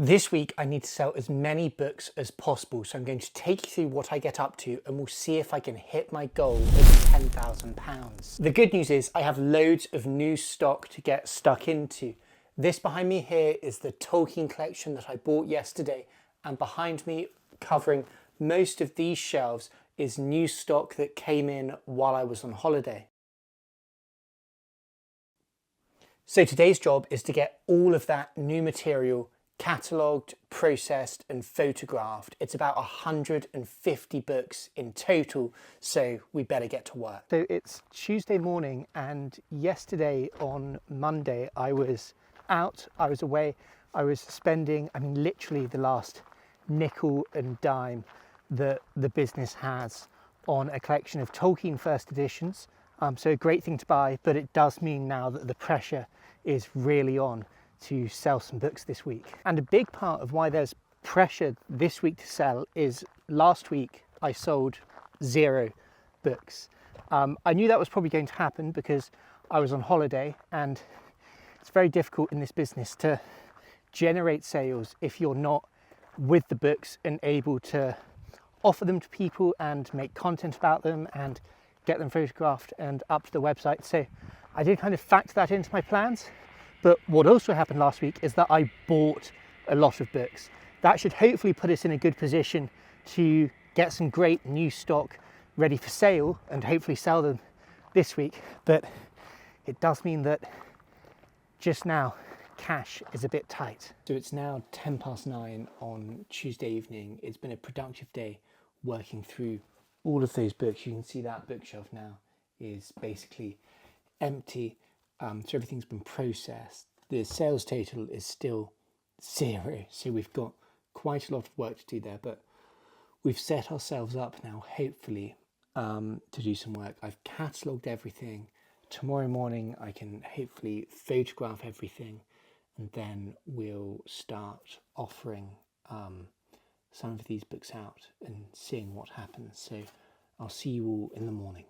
This week, I need to sell as many books as possible, so I'm going to take you through what I get up to and we'll see if I can hit my goal of £10,000. The good news is I have loads of new stock to get stuck into. This behind me here is the Tolkien collection that I bought yesterday, and behind me, covering most of these shelves, is new stock that came in while I was on holiday. So today's job is to get all of that new material catalogued, processed and photographed. It's about 150 books in total, so we better get to work. So it's Tuesday morning, and yesterday on Monday I was out, I was away, I was spending, literally the last nickel and dime that the business has on a collection of Tolkien first editions. So a great thing to buy, but it does mean now that the pressure is really on to sell some books this week. And a big part of why there's pressure this week to sell is last week I sold 0 books. I knew that was probably going to happen because I was on holiday, and it's very difficult in this business to generate sales if you're not with the books and able to offer them to people and make content about them and get them photographed and up to the website. So I did kind of factor that into my plans. But what also happened last week is that I bought a lot of books. That should hopefully put us in a good position to get some great new stock ready for sale and hopefully sell them this week. But it does mean that just now cash is a bit tight. So it's now 9:10 on Tuesday evening. It's been a productive day working through all of those books. You can see that bookshelf now is basically empty. So everything's been processed. The sales total is still 0, so we've got quite a lot of work to do there, but we've set ourselves up now, hopefully, to do some work. I've catalogued everything. Tomorrow morning I can hopefully photograph everything, and then we'll start offering some of these books out and seeing what happens. So I'll see you all in the morning.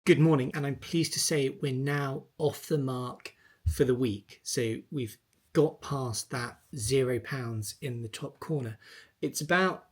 Good morning, and I'm pleased to say we're now off the mark for the week. So we've got past that £0 in the top corner. It's about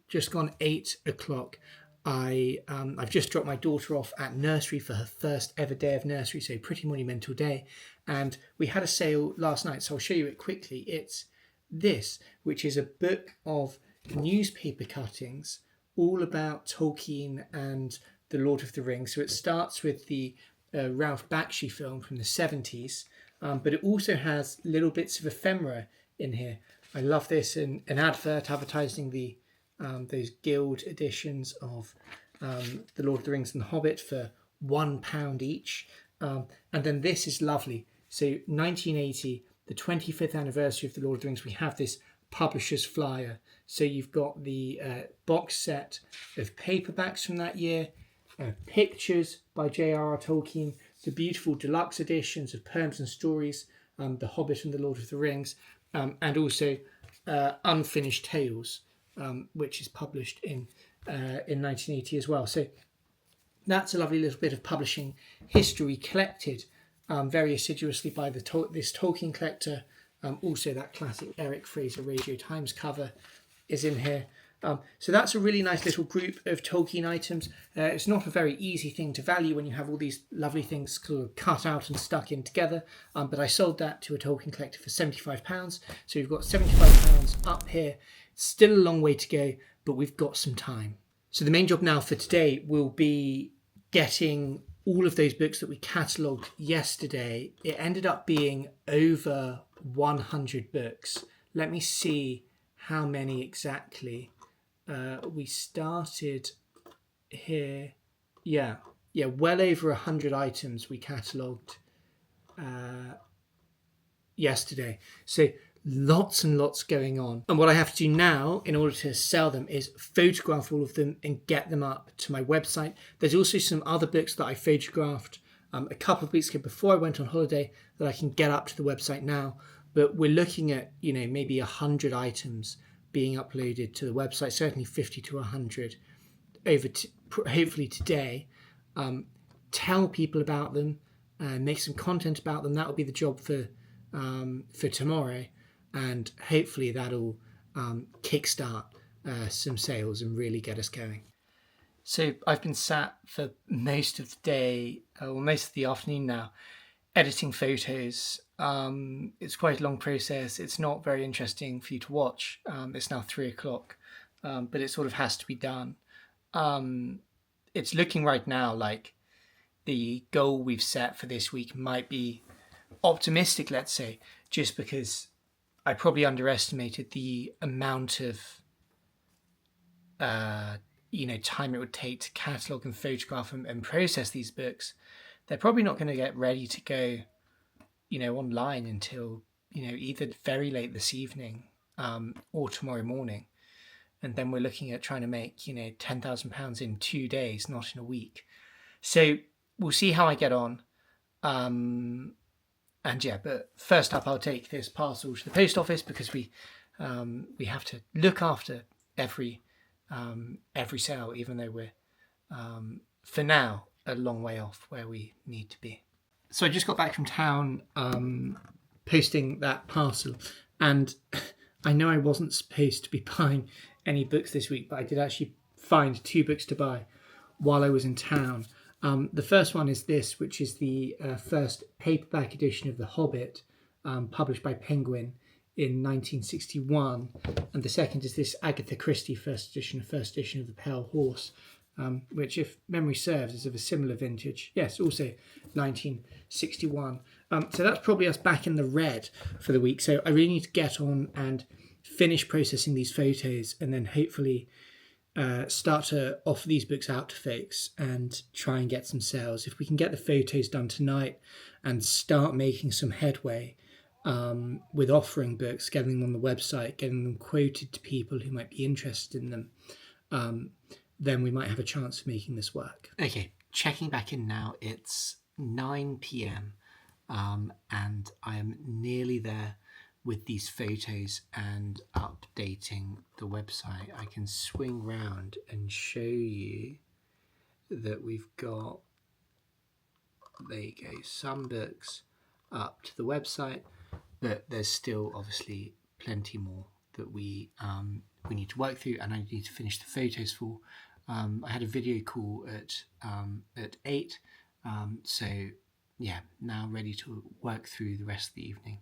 just gone 8 o'clock. I've just dropped my daughter off at nursery for her first ever day of nursery, so pretty monumental day. And we had a sale last night, so I'll show you it quickly. It's this, which is a book of newspaper cuttings all about Tolkien and the Lord of the Rings. So it starts with the Ralph Bakshi film from the 70s, but it also has little bits of ephemera in here. I love this, an advert advertising the those guild editions of the Lord of the Rings and the Hobbit for £1 each. And then this is lovely. So 1980, the 25th anniversary of the Lord of the Rings, we have this publisher's flyer. So you've got the box set of paperbacks from that year, pictures by J.R.R. Tolkien, the beautiful deluxe editions of Poems and Stories, The Hobbit and the Lord of the Rings, and also Unfinished Tales, which is published in 1980 as well. So that's a lovely little bit of publishing history collected very assiduously by this Tolkien collector. Also that classic Eric Fraser Radio Times cover is in here. So that's a really nice little group of Tolkien items. It's not a very easy thing to value when you have all these lovely things sort of cut out and stuck in together, but I sold that to a Tolkien collector for £75. So we've got £75 up here. Still a long way to go, but we've got some time. So the main job now for today will be getting all of those books that we catalogued yesterday. It ended up being over 100 books. Let me see how many exactly. We started here, well over 100 items we catalogued yesterday. So lots and lots going on. And what I have to do now in order to sell them is photograph all of them and get them up to my website. There's also some other books that I photographed a couple of weeks ago before I went on holiday that I can get up to the website now. But we're looking at, maybe 100 items being uploaded to the website, certainly 50 to 100 over hopefully today. Tell people about them, make some content about them. That will be the job for for tomorrow, and hopefully that'll kickstart some sales and really get us going. So I've been sat for most of the day, or most of the afternoon now, editing photos. It's quite a long process. It's not very interesting for you to watch. It's now 3:00, but it sort of has to be done. It's looking right now like the goal we've set for this week might be optimistic, let's say, just because I probably underestimated the amount of time it would take to catalogue and photograph and process these books. They're probably not going to get ready to go, online until, either very late this evening or tomorrow morning. And then we're looking at trying to make, £10,000 in 2 days, not in a week. So we'll see how I get on. But first up, I'll take this parcel to the post office because we have to look after every sale, even though we're for now a long way off where we need to be. So I just got back from town, posting that parcel, and I know I wasn't supposed to be buying any books this week, but I did actually find 2 books to buy while I was in town. The first one is this, which is the first paperback edition of The Hobbit, published by Penguin in 1961, and the second is this Agatha Christie first edition of The Pale Horse, which, if memory serves, is of a similar vintage. Yes, also 1961. So that's probably us back in the red for the week. So I really need to get on and finish processing these photos, and then hopefully start to offer these books out to folks and try and get some sales. If we can get the photos done tonight and start making some headway with offering books, getting them on the website, getting them quoted to people who might be interested in them, then we might have a chance of making this work. Okay, checking back in now. It's 9 p.m. And I am nearly there with these photos and updating the website. I can swing round and show you that we've got, there you go, some books up to the website, but there's still obviously plenty more that we need to work through, and I need to finish the photos for. I had a video call at 8, so yeah, now ready to work through the rest of the evening,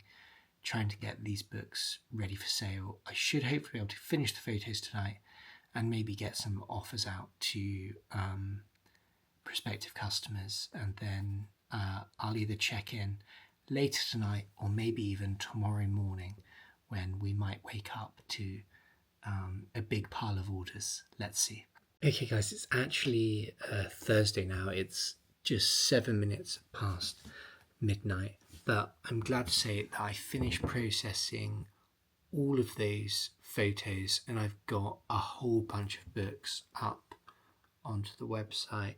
trying to get these books ready for sale. I should hopefully be able to finish the photos tonight and maybe get some offers out to prospective customers, and then I'll either check in later tonight or maybe even tomorrow morning when we might wake up to a big pile of orders. Let's see. Okay guys, it's actually Thursday now. It's just 7 minutes past midnight, but I'm glad to say that I finished processing all of those photos, and I've got a whole bunch of books up onto the website.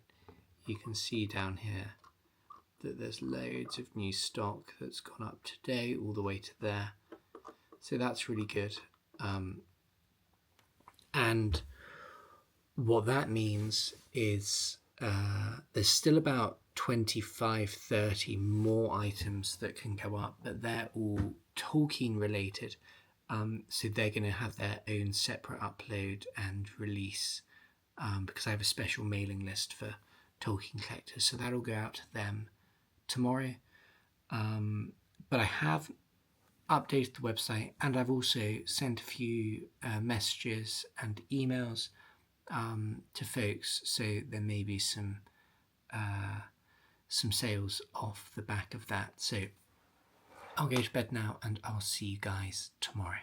You can see down here that there's loads of new stock that's gone up today all the way to there, so that's really good. And what that means is there's still about 25-30 more items that can go up, but they're all Tolkien related, so they're going to have their own separate upload and release, because I have a special mailing list for Tolkien collectors, so that'll go out to them tomorrow. But I have updated the website, and I've also sent a few messages and emails to folks, so there may be some sales off the back of that. So I'll go to bed now, and I'll see you guys tomorrow.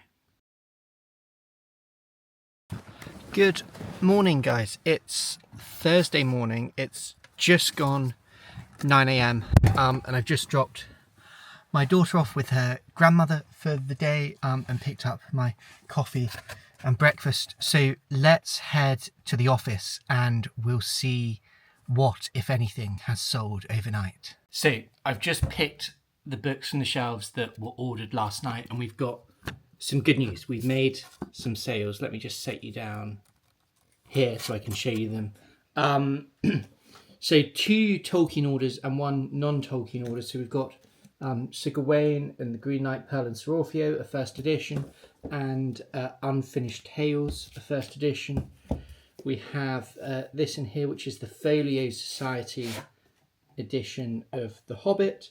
Good morning, guys. It's Thursday morning. It's just gone 9 a.m. And I've just dropped my daughter off with her grandmother for the day, and picked up my coffee and breakfast. So let's head to the office and we'll see what, if anything, has sold overnight. So I've just picked the books from the shelves that were ordered last night, and we've got some good news. We've made some sales. Let me just set you down here so I can show you them. So 2 Tolkien orders and 1 non-Tolkien order. So we've got Sir Gawain and the Green Knight, Pearl and Sir Orfeo, a first edition, and Unfinished Tales, a first edition. We have this in here, which is the Folio Society edition of The Hobbit,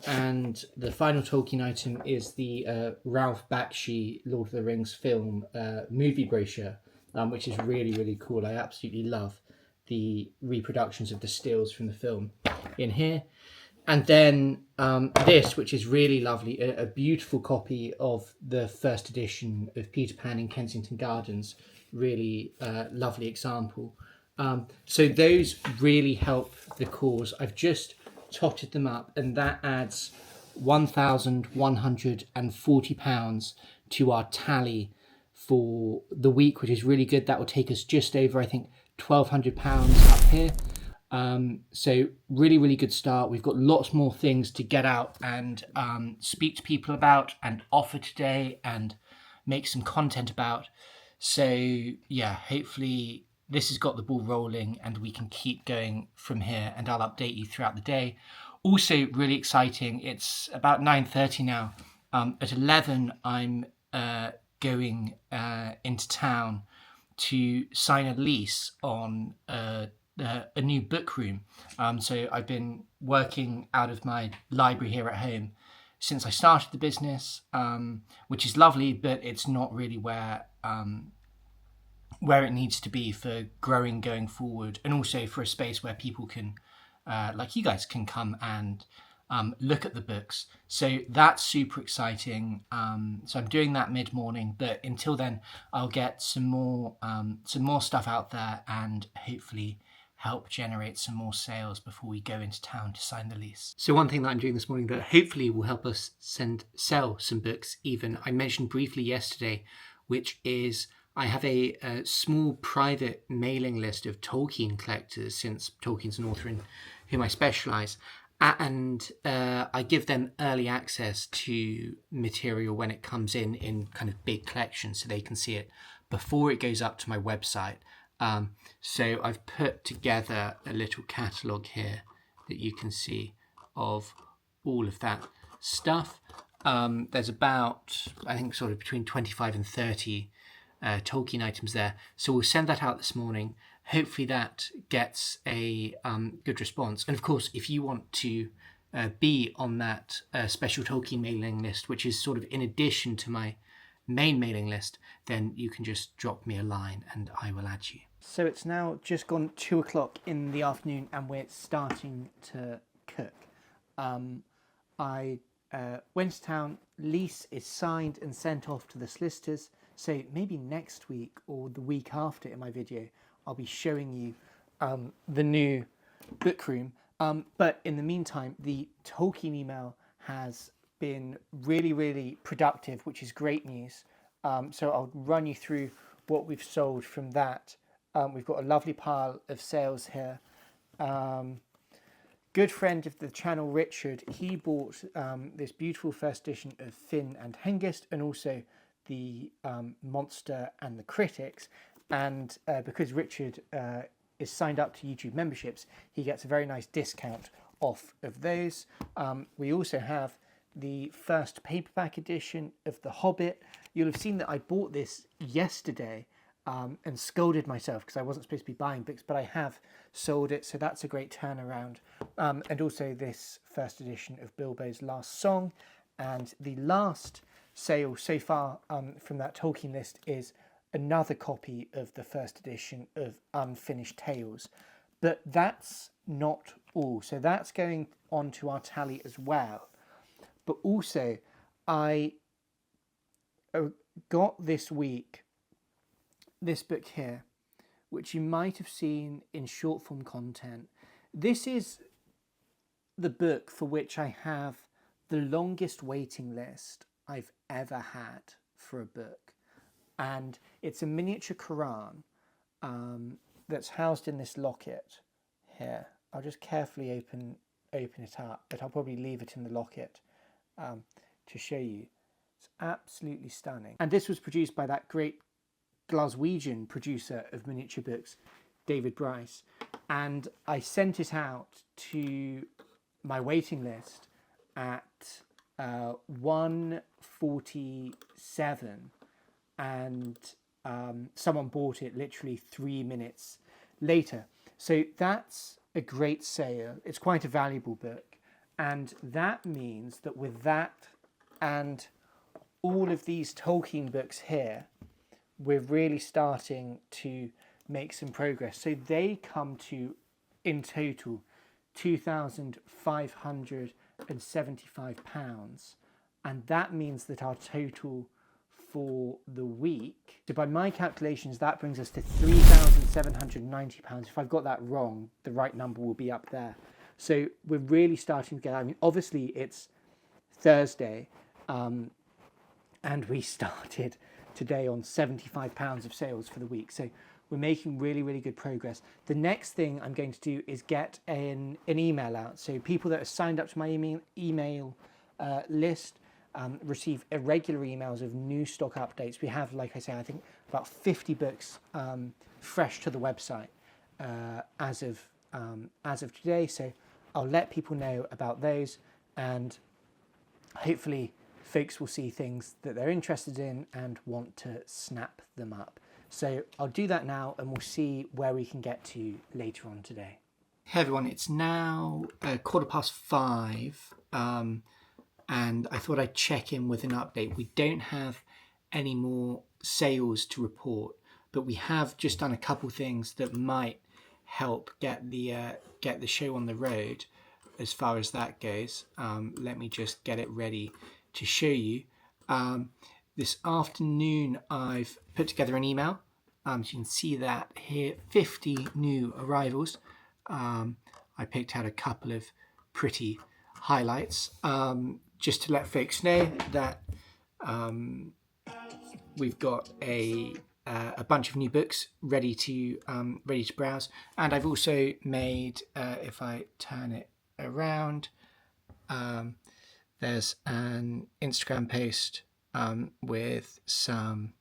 and the final Tolkien item is the Ralph Bakshi Lord of the Rings film movie brochure, which is really, really cool. I absolutely love the reproductions of the stills from the film in here. And then this, which is really lovely, a beautiful copy of the first edition of Peter Pan in Kensington Gardens. Really lovely example. So those really help the cause. I've just totted them up, and that adds £1,140 to our tally for the week, which is really good. That will take us just over, I think, £1,200 up here. So really, really good start. We've got lots more things to get out and speak to people about and offer today and make some content about. So yeah, hopefully this has got the ball rolling and we can keep going from here, and I'll update you throughout the day. Also really exciting, it's about 9:30 now. At 11 I'm going into town to sign a lease on a new book room. So I've been working out of my library here at home since I started the business, which is lovely, but it's not really where it needs to be for growing going forward, and also for a space where people can, like you guys, can come and look at the books. So that's super exciting. So I'm doing that mid-morning, but until then I'll get some more stuff out there and hopefully help generate some more sales before we go into town to sign the lease. So one thing that I'm doing this morning that hopefully will help us sell some books even, I mentioned briefly yesterday, which is I have a small private mailing list of Tolkien collectors, since Tolkien's an author in whom I specialise, and I give them early access to material when it comes in kind of big collections, so they can see it before it goes up to my website. So I've put together a little catalogue here that you can see of all of that stuff. There's about, I think, sort of between 25 and 30 Tolkien items there. So we'll send that out this morning. Hopefully that gets a good response. And of course, if you want to be on that special Tolkien mailing list, which is sort of in addition to my main mailing list, then you can just drop me a line and I will add you. So it's now just gone 2 o'clock in the afternoon and we're starting to cook. I went to town, lease is signed and sent off to the solicitors. So maybe next week or the week after in my video, I'll be showing you the new book room. But in the meantime, the Tolkien email has been really, really productive, which is great news. So I'll run you through what we've sold from that. We've got a lovely pile of sales here. Good friend of the channel, Richard, he bought this beautiful first edition of Finn and Hengist, and also the Monster and the Critics. And because Richard is signed up to YouTube memberships, he gets a very nice discount off of those. We also have the first paperback edition of The Hobbit. You'll have seen that I bought this yesterday and scolded myself because I wasn't supposed to be buying books, but I have sold it, so that's a great turnaround. And also this first edition of Bilbo's Last Song. And the last sale so far from that Tolkien list is another copy of the first edition of Unfinished Tales. But that's not all. So that's going on to our tally as well. But also, I got this week this book here, which you might have seen in short form content. This is the book for which I have the longest waiting list I've ever had for a book. And it's a miniature Quran that's housed in this locket here. I'll just carefully open it up, but I'll probably leave it in the locket to show you. It's absolutely stunning. And this was produced by that great Glaswegian producer of miniature books, David Bryce. And I sent it out to my waiting list at 1:47, and someone bought it literally 3 minutes later. So that's a great sale. It's quite a valuable book, and that means that with that and all of these Tolkien books here, we're really starting to make some progress. So they come to, in total, £2,575, and that means that our total for the week, so by my calculations, that brings us to £3,790. If I've got that wrong, the right number will be up there. So we're really starting to get, I mean, obviously it's Thursday, and we started today on £75 of sales for the week. So we're making really, really good progress. The next thing I'm going to do is get an email out. So people that are signed up to my email list receive irregular emails of new stock updates. We have, like I say, I think about 50 books fresh to the website as of today. So I'll let people know about those, and hopefully folks will see things that they're interested in and want to snap them up. So I'll do that now, and we'll see where we can get to later on today. Hey everyone, it's now 5:15, and I thought I'd check in with an update. We don't have any more sales to report, but we have just done a couple things that might help get the show on the road as far as that goes. Let me just get it ready to show you. This afternoon I've put together an email. So you can see that here, 50 new arrivals. I picked out a couple of pretty highlights, just to let folks know that we've got a bunch of new books ready to browse, and I've also made, if I turn it around, there's an Instagram post with some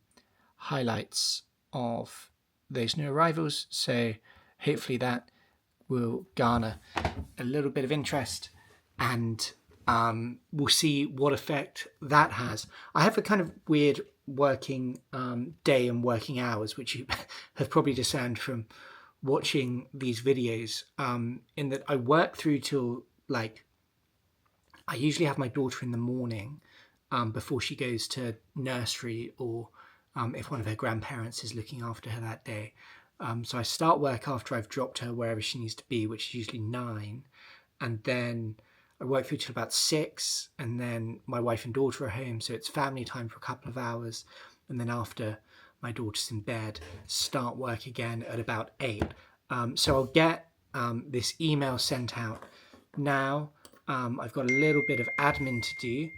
highlights of those new arrivals. So hopefully that will garner a little bit of interest, and we'll see what effect that has. I have a kind of weird working day and working hours, which you have probably discerned from watching these videos, in that I work through till, like, I usually have my daughter in the morning before she goes to nursery, or if one of her grandparents is looking after her that day. So I start work after I've dropped her wherever she needs to be, which is usually 9. And then I work through till about 6. And then my wife and daughter are home, so it's family time for a couple of hours. And then after my daughter's in bed, start work again at about 8. So I'll get this email sent out now. I've got a little bit of admin to do.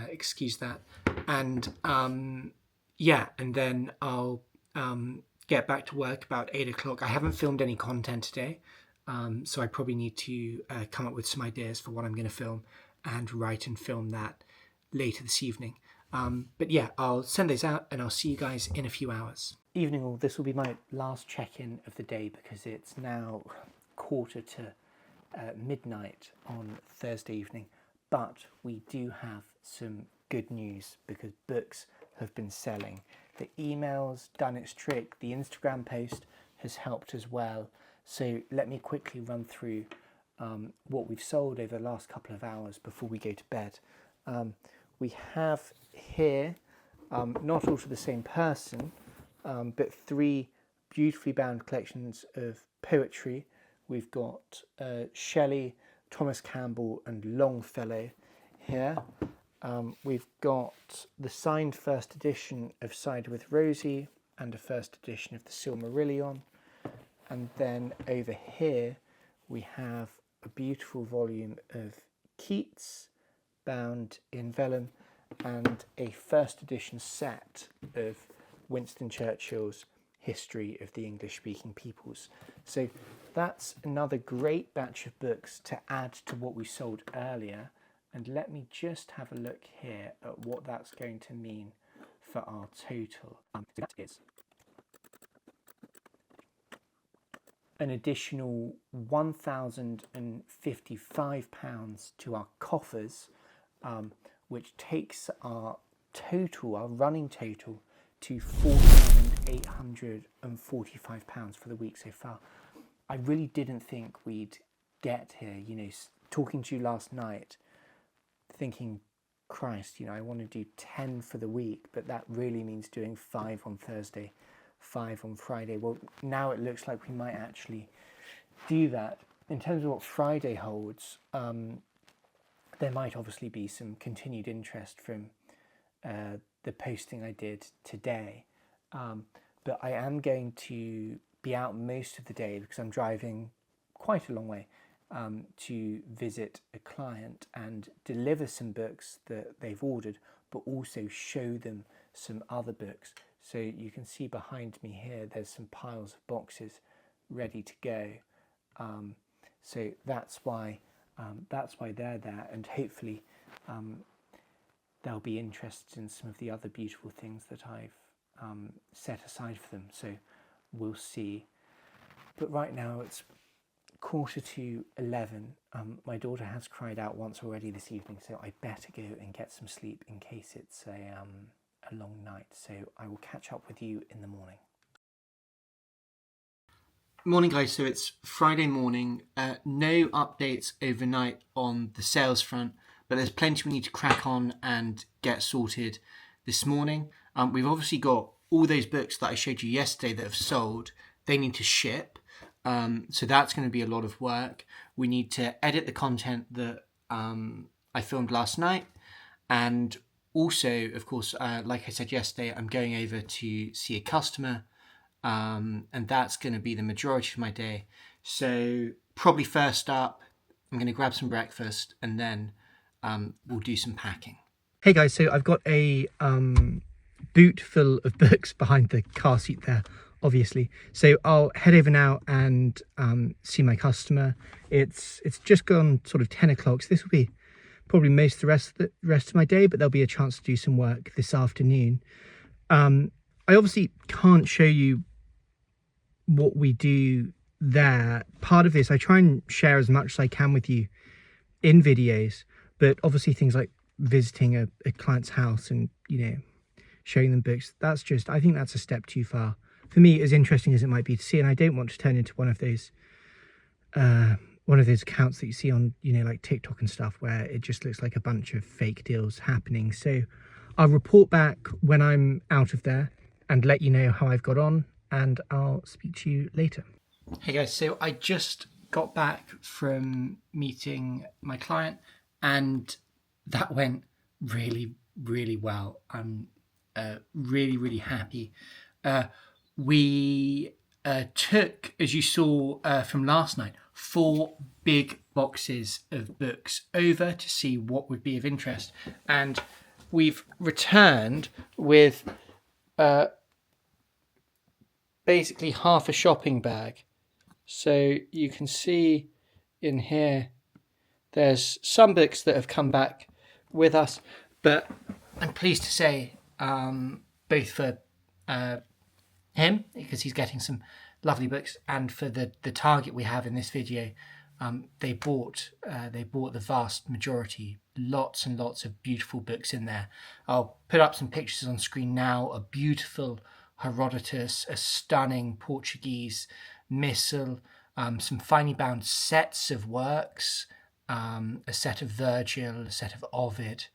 Excuse that. And and then I'll get back to work about 8 o'clock. I haven't filmed any content today, so I probably need to come up with some ideas for what I'm going to film and write and film that later this evening. But yeah, I'll send those out, and I'll see you guys in a few hours. Evening all, this will be my last check-in of the day, because it's now 1:45 midnight on Thursday evening. But we do have some good news, because books have been selling. The email's done its trick. The Instagram post has helped as well. So let me quickly run through what we've sold over the last couple of hours before we go to bed. We have here, not all to the same person, but 3 beautifully bound collections of poetry. We've got Shelley, Thomas Campbell and Longfellow here. We've got the signed first edition of Cider with Rosie and a first edition of the Silmarillion. And then over here we have a beautiful volume of Keats bound in vellum and a first edition set of Winston Churchill's History of the English-Speaking Peoples. So that's another great batch of books to add to what we sold earlier. And let me just have a look here at what that's going to mean for our total. That is an additional £1,055 to our coffers, which takes our running total, to £4,845 for the week so far. I really didn't think we'd get here. Talking to you last night, thinking, Christ, I want to do 10 for the week, but that really means doing 5 on Thursday, 5 on Friday. Well, now it looks like we might actually do that. In terms of what Friday holds, there might obviously be some continued interest from the posting I did today, but I am going to be out most of the day because I'm driving quite a long way to visit a client and deliver some books that they've ordered, but also show them some other books. So you can see behind me here, there's some piles of boxes ready to go. So that's why they're there, and hopefully they'll be interested in some of the other beautiful things that I've set aside for them. So we'll see. But right now it's 11:15. My daughter has cried out once already this evening, so I better go and get some sleep in case it's a long night. So I will catch up with you in the morning. Morning, guys. So it's Friday morning. No updates overnight on the sales front, but there's plenty we need to crack on and get sorted this morning. We've obviously got all those books that I showed you yesterday that have sold. They need to ship. So that's going to be a lot of work. We need to edit the content that I filmed last night. And also, of course, like I said yesterday, I'm going over to see a customer. And that's going to be the majority of my day. So probably first up, I'm going to grab some breakfast and then we'll do some packing. Hey guys, so I've got a boot full of books behind the car seat there, obviously. So I'll head over now and see my customer. It's just gone sort of 10 o'clock. So this will be probably most of the rest of my day, but there'll be a chance to do some work this afternoon. I obviously can't show you what we do there. Part of this, I try and share as much as I can with you in videos, but obviously things like visiting a client's house and, showing them books, I think that's a step too far. For me, as interesting as it might be to see, and I don't want to turn into one of those accounts that you see on, like TikTok and stuff, where it just looks like a bunch of fake deals happening. So I'll report back when I'm out of there and let you know how I've got on, and I'll speak to you later. Hey guys, so I just got back from meeting my client, and that went really, really well. I'm really, really happy. We took, as you saw from last night, 4 big boxes of books over to see what would be of interest. And we've returned with basically half a shopping bag. So you can see in here, there's some books that have come back with us, but I'm pleased to say, both for him, because he's getting some lovely books, and for the target we have in this video, they bought the vast majority, lots and lots of beautiful books in there. I'll put up some pictures on screen now. A beautiful Herodotus, a stunning Portuguese missal, some finely bound sets of works, a set of Virgil, a set of Ovid,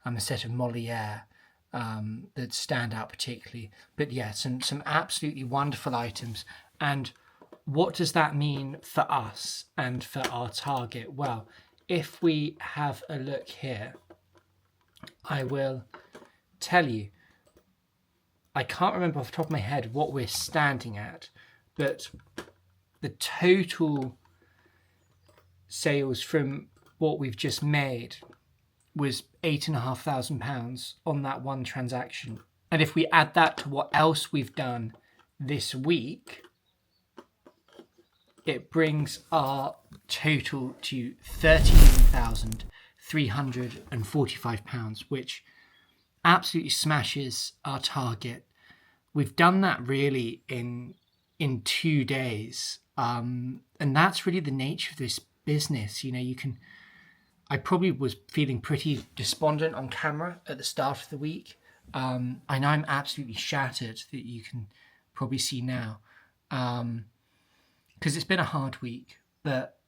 a set of Moliere, that stand out particularly. But yeah, some absolutely wonderful items. And what does that mean for us and for our target? Well, if we have a look here, I will tell you. I can't remember off the top of my head what we're standing at, but the total sales from what we've just made was £8,500 on that one transaction. And if we add that to what else we've done this week, it brings our total to £13,345, which absolutely smashes our target. We've done that really in in 2 days. And that's really the nature of this business. I probably was feeling pretty despondent on camera at the start of the week. I know I'm absolutely shattered, that you can probably see now, because it's been a hard week, but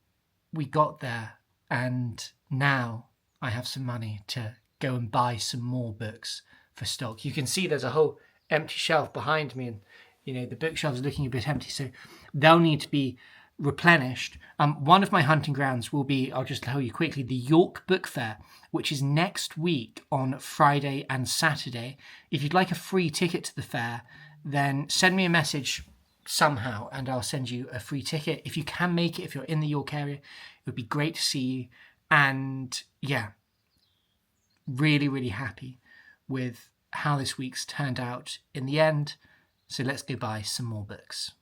we got there, and now I have some money to go and buy some more books for stock. You can see there's a whole empty shelf behind me, and the bookshelves are looking a bit empty, so they'll need to be replenished. One of my hunting grounds will be, I'll just tell you quickly, the York Book Fair, which is next week on Friday and Saturday. If you'd like a free ticket to the fair, then send me a message somehow and I'll send you a free ticket. If you can make it, if you're in the York area, it would be great to see you. And yeah, really, really happy with how this week's turned out in the end. So let's go buy some more books.